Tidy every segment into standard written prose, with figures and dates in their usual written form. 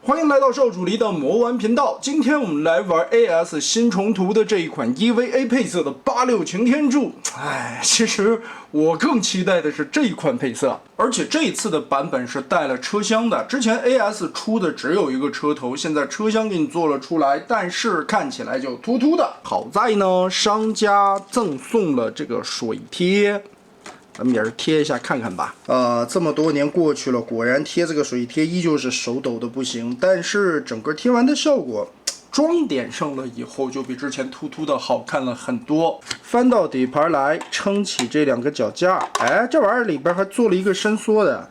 欢迎来到少主离的魔玩频道。今天我们来玩 AS 新重涂的这一款 EVA 配色的86擎天柱。其实我更期待的是这一款配色，而且这一次的版本是带了车厢的。之前 AS 出的只有一个车头，现在车厢给你做了出来，但是看起来就突突的。好在呢，商家赠送了这个水贴。咱们也是贴一下看看吧。这么多年过去了，果然贴这个水贴依旧是手抖的不行。但是整个贴完的效果，装点上了以后，就比之前突突的好看了很多。翻到底盘来，撑起这两个脚架，这玩意儿里边还做了一个伸缩的，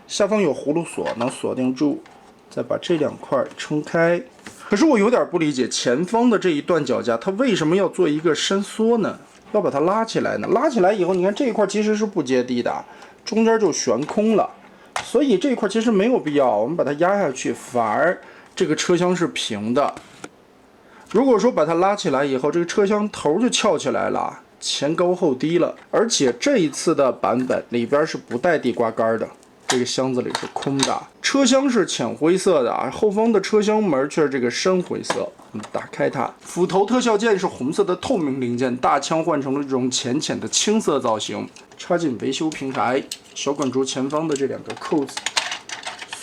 下方有葫芦锁能锁定住，再把这两块撑开。可是我有点不理解，前方的这一段脚架，它为什么要做一个伸缩呢？要把它拉起来呢，拉起来以后，你看这一块其实是不接地的，中间就悬空了，所以这一块其实没有必要。我们把它压下去，反而这个车厢是平的。如果说把它拉起来以后，这个车厢头就翘起来了，前高后低了。而且这一次的版本里边是不带地挂杆的，这个箱子里是空的，车厢是浅灰色的啊，后方的车厢门却是这个深灰色。我们打开它，斧头特效件是红色的透明零件，大枪换成了这种浅浅的青色造型，插进维修平台，小管珠前方的这两个扣子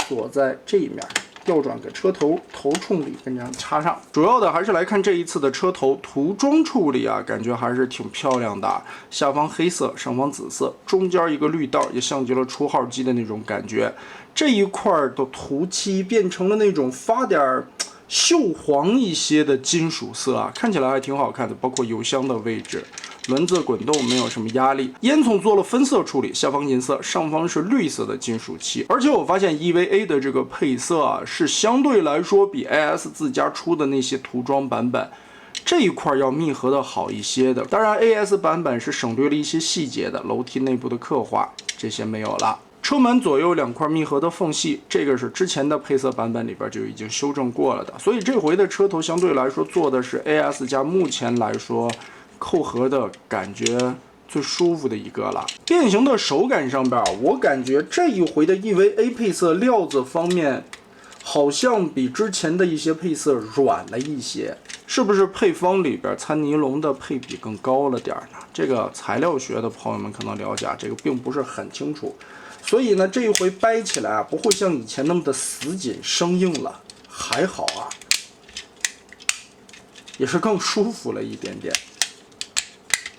锁在这一面，调转给车头头冲里跟这样插上。主要的还是来看这一次的车头涂装处理啊，感觉还是挺漂亮的。下方黑色，上方紫色，中间一个绿道，也像极了出号机的那种感觉。这一块的涂漆变成了那种发点锈黄一些的金属色啊，看起来还挺好看的。包括油箱的位置，轮子滚动没有什么压力，烟囱做了分色处理，下方银色，上方是绿色的金属漆。而且我发现 EVA 的这个配色啊，是相对来说比 AS 自家出的那些涂装版本这一块要密合的好一些的。当然 AS 版本是省略了一些细节的，楼梯内部的刻画这些没有了。车门左右两块密合的缝隙，这个是之前的配色版本里边就已经修正过了的，所以这回的车头相对来说做的是 AS 家目前来说扣合的感觉最舒服的一个了。变形的手感上边，我感觉这一回的 EVA 配色料子方面好像比之前的一些配色软了一些，是不是配方里边参尼龙的配比更高了点呢？这个材料学的朋友们可能了解，这个并不是很清楚。所以呢，这一回掰起来啊，不会像以前那么的死紧生硬了，还好啊，也是更舒服了一点点。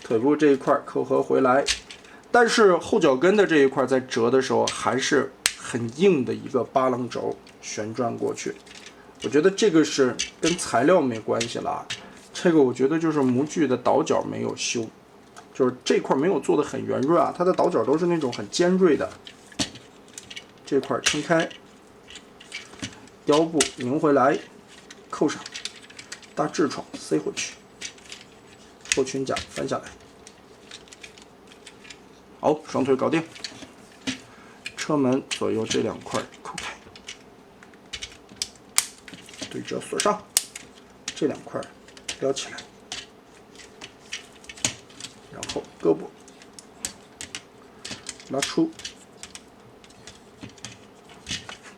腿部这一块扣合回来，但是后脚跟的这一块在折的时候还是很硬的一个八棱轴旋转过去。我觉得这个是跟材料没关系了，这个我觉得就是模具的倒角没有修，就是这块没有做的很圆润啊，它的倒角都是那种很尖锐的。这块撑开，腰部拧回来，扣上，大痔疮塞回去，后裙甲翻下来，好，双腿搞定。车门左右这两块扣开，对折锁上，这两块撩起来，然后胳膊拉出。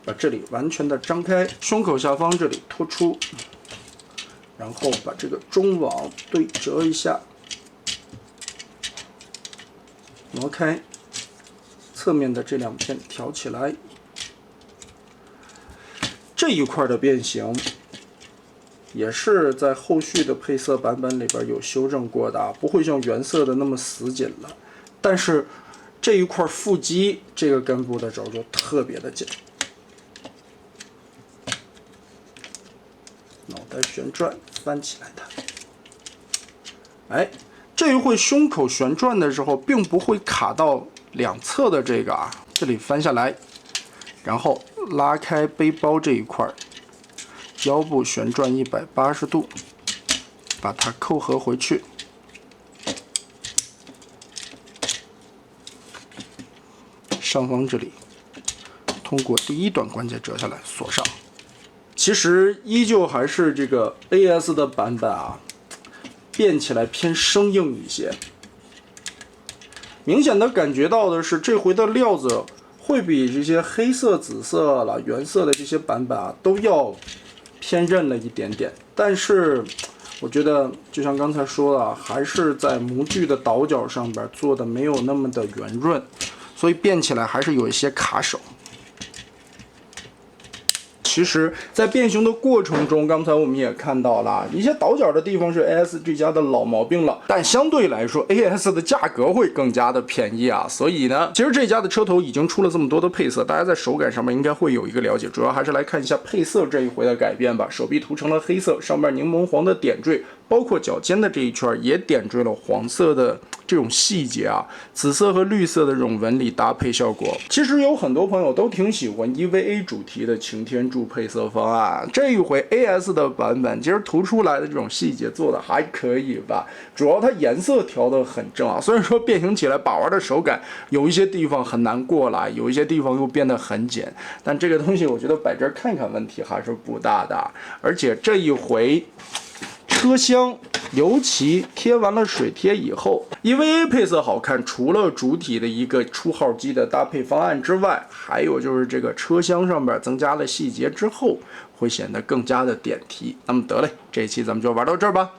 把这里完全的张开，胸口下方这里拖出，然后把这个中网对折一下，挪开，侧面的这两片挑起来。这一块的变形也是在后续的配色版本里边有修正过的，不会像原色的那么死紧了。但是这一块腹肌这个根部的轴就特别的紧。脑袋旋转翻起来的，这一回胸口旋转的时候并不会卡到两侧的这个啊，这里翻下来，然后拉开背包这一块，腰部旋转180度，把它扣合回去，上方这里通过第一段关节折下来锁上。其实依旧还是这个 AS 的版本啊，变起来偏生硬一些。明显的感觉到的是，这回的料子会比这些黑色、紫色了、原色的这些版本啊都要偏韧了一点点。但是我觉得，就像刚才说的，还是在模具的倒角上边做的没有那么的圆润，所以变起来还是有一些卡手。其实，在变形的过程中，刚才我们也看到了一些倒角的地方是 ASG 家的老毛病了，但相对来说 ，AS 的价格会更加的便宜啊。所以呢，其实这家的车头已经出了这么多的配色，大家在手感上面应该会有一个了解。主要还是来看一下配色这一回的改变吧。手臂涂成了黑色，上面柠檬黄的点缀，包括脚尖的这一圈也点缀了黄色的这种细节啊，紫色和绿色的这种纹理搭配效果。其实有很多朋友都挺喜欢 EVA 主题的擎天柱配色方案，这一回 AS 的版本其实涂出来的这种细节做的还可以吧，主要它颜色调得很正啊。虽然说变形起来把玩的手感有一些地方很难过来，有一些地方又变得很紧，但这个东西我觉得摆这儿看看问题还是不大的。而且这一回车厢尤其贴完了水贴以后 ，EVA 配色好看，除了主体的一个出号机的搭配方案之外，还有就是这个车厢上边增加了细节之后，会显得更加的点题。那么得嘞，这一期咱们就玩到这儿吧。